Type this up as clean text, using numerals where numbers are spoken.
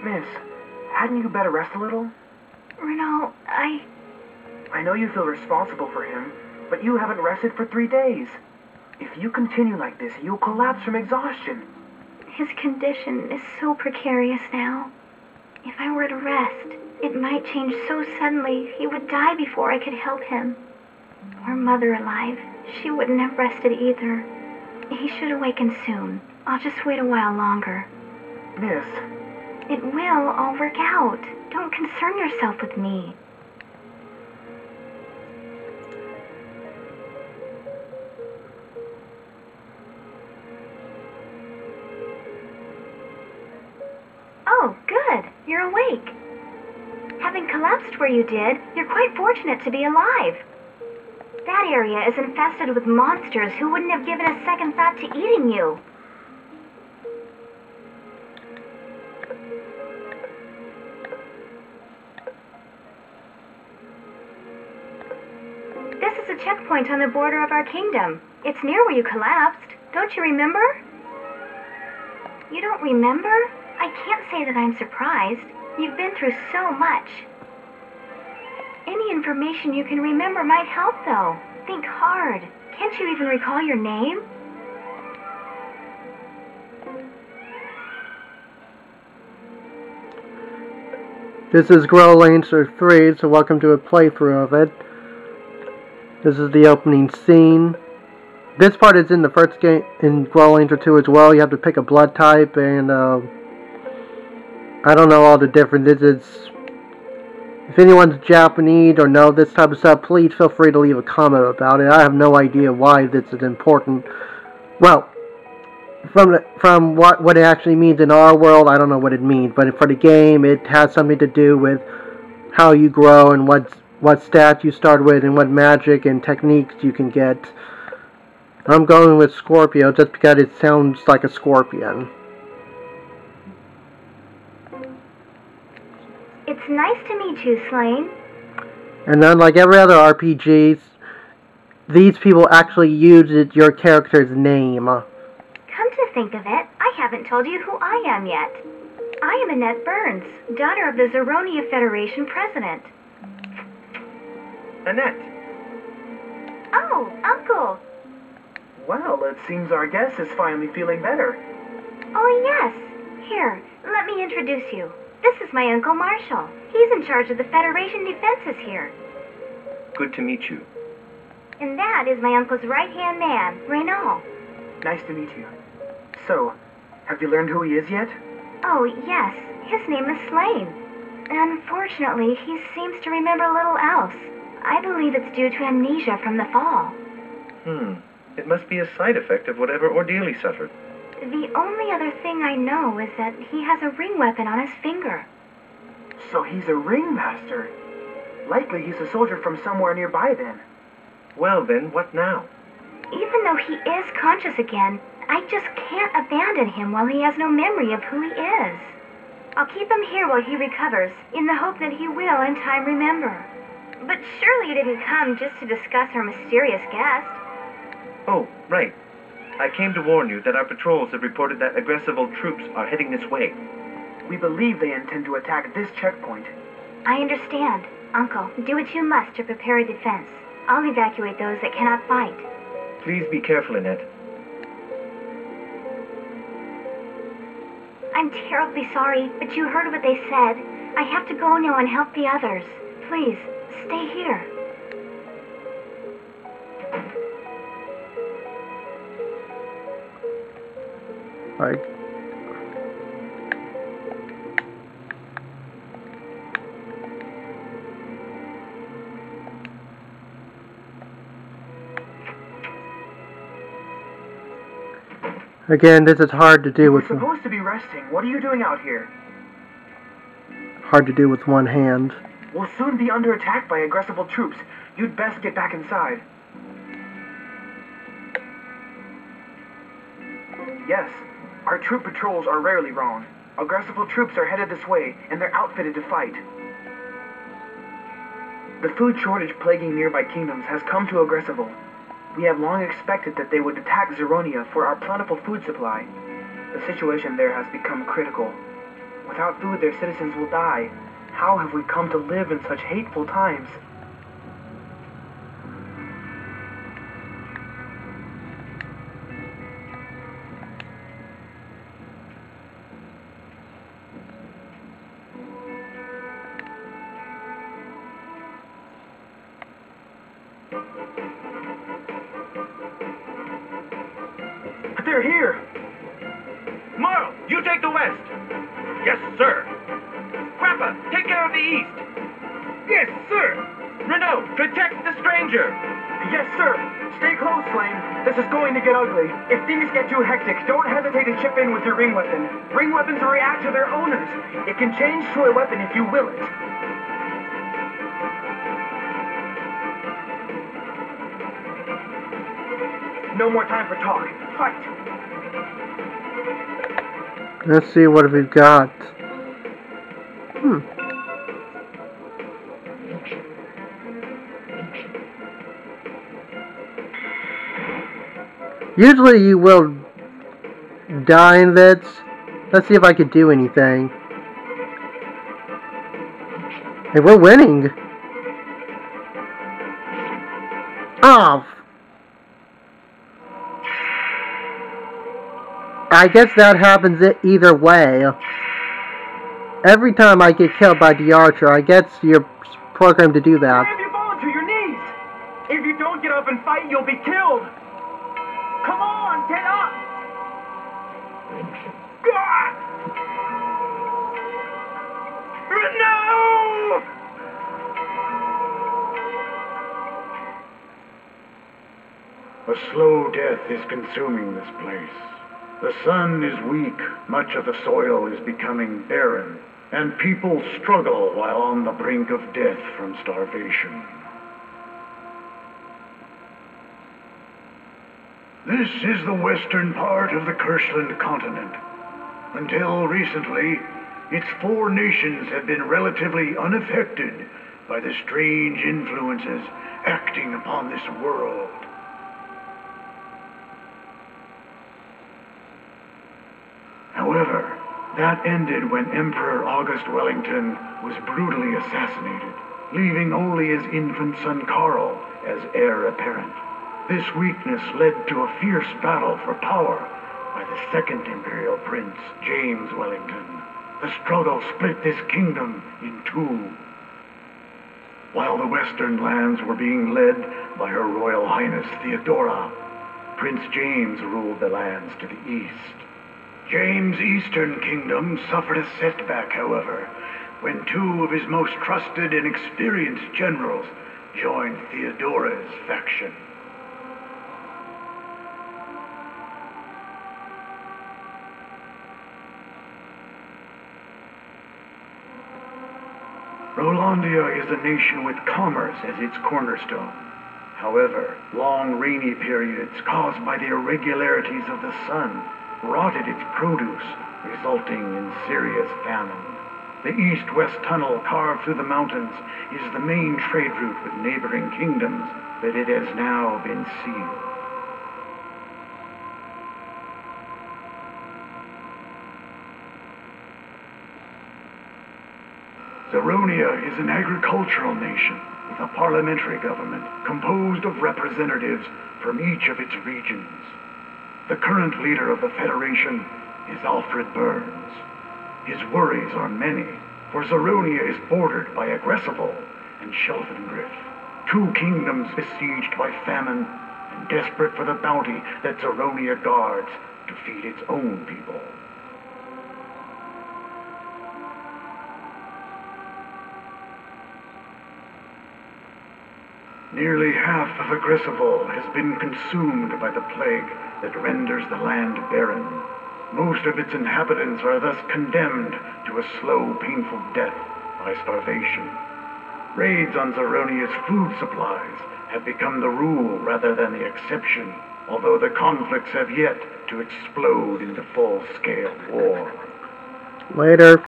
Miss, hadn't you better rest a little? Renault, I know you feel responsible for him, but you haven't rested for 3 days. If you continue like this, you'll collapse from exhaustion. His condition is so precarious now. If I were to rest, it might change so suddenly he would die before I could help him. Poor mother alive, she wouldn't have rested either. He should awaken soon. I'll just wait a while longer. Miss. It will all work out. Don't concern yourself with me. Oh, good. You're awake. Having collapsed where you did, you're quite fortunate to be alive. That area is infested with monsters who wouldn't have given a second thought to eating you. This is a checkpoint on the border of our kingdom. It's near where you collapsed. Don't you remember? You don't remember? I can't say that I'm surprised. You've been through so much. Any information you can remember might help, though. Think hard. Can't you even recall your name? This is Growlanser III, so welcome to a playthrough of it. This is the opening scene. This part is in the first game, in Growlanser II as well. You have to pick a blood type, and I don't know all the differences. If anyone's Japanese or know this type of stuff, please feel free to leave a comment about it. I have no idea why this is important. Well, from what it actually means in our world, I don't know what it means. But for the game, it has something to do with how you grow and what stats you start with and what magic and techniques you can get. I'm going with Scorpio just because it sounds like a scorpion. It's nice to meet you, Slayn. And unlike every other RPGs, these people actually use your character's name. Come to think of it, I haven't told you who I am yet. I am Annette Burns, daughter of the Zeronia Federation president. Annette. Oh, Uncle. Well, it seems our guest is finally feeling better. Oh, yes. Here, let me introduce you. This is my Uncle Marshall. He's in charge of the Federation defenses here. Good to meet you. And that is my uncle's right-hand man, Renault. Nice to meet you. So, have you learned who he is yet? Oh, yes. His name is Slayn. Unfortunately, he seems to remember little else. I believe it's due to amnesia from the fall. It must be a side effect of whatever ordeal he suffered. The only other thing I know is that he has a ring weapon on his finger. So he's a ringmaster. Likely he's a soldier from somewhere nearby then. Well then, what now? Even though he is conscious again, I just can't abandon him while he has no memory of who he is. I'll keep him here while he recovers, in the hope that he will in time remember. But surely you didn't come just to discuss our mysterious guest. Oh, right. I came to warn you that our patrols have reported that aggressive old troops are heading this way. We believe they intend to attack this checkpoint. I understand. Uncle, do what you must to prepare a defense. I'll evacuate those that cannot fight. Please be careful, Annette. I'm terribly sorry, but you heard what they said. I have to go now and help the others. Please, stay here. Right. Again, this is hard to do We're with supposed to be resting. What are you doing out here? hard to do with one hand. We'll soon be under attack by aggressive troops. You'd best get back inside. Yes, our troop patrols are rarely wrong. Aggressive troops are headed this way, and they're outfitted to fight. The food shortage plaguing nearby kingdoms has come to Aggressival. We have long expected that they would attack Zeronia for our plentiful food supply. The situation there has become critical. Without food, their citizens will die. How have we come to live in such hateful times? They're here! Marl, you take the west. Yes, sir. Grappa, take care of the east. Yes, sir. Renault, protect the stranger. Yes, sir! Stay close, Slayn. This is going to get ugly. If things get too hectic, don't hesitate to chip in with your ring weapon. Ring weapons react to their owners. It can change to a weapon if you will it. No more time for talk. Fight! Let's see what we've got. Usually you will die in this. Let's see if I could do anything. Hey, we're winning. Oh. I guess that happens either way. Every time I get killed by the archer, I guess you're programmed to do that. Have you fallen to your knees? If you don't get up and fight, you'll be killed. Come on, get up! God! No! A slow death is consuming this place. The sun is weak, much of the soil is becoming barren, and people struggle while on the brink of death from starvation. This is the western part of the Kirschland continent. Until recently, its 4 nations have been relatively unaffected by the strange influences acting upon this world. However, that ended when Emperor August Wellington was brutally assassinated, leaving only his infant son Karl as heir apparent. This weakness led to a fierce battle for power by the second imperial prince, James Wellington. The struggle split this kingdom in 2. While the western lands were being led by Her Royal Highness Theodora, Prince James ruled the lands to the east. James' eastern kingdom suffered a setback, however, when 2 of his most trusted and experienced generals joined Theodora's faction. Rolandia is a nation with commerce as its cornerstone. However, long rainy periods caused by the irregularities of the sun rotted its produce, resulting in serious famine. The east-west tunnel carved through the mountains is the main trade route with neighboring kingdoms, but it has now been sealed. Zeronia is an agricultural nation with a parliamentary government composed of representatives from each of its regions. The current leader of the Federation is Alfred Burns. His worries are many, for Zeronia is bordered by Aggressival and Shelfengriff, 2 kingdoms besieged by famine and desperate for the bounty that Zeronia guards to feed its own people. Nearly half of Aggressival has been consumed by the plague that renders the land barren. Most of its inhabitants are thus condemned to a slow, painful death by starvation. Raids on Zeronia's food supplies have become the rule rather than the exception, although the conflicts have yet to explode into full-scale war. Later.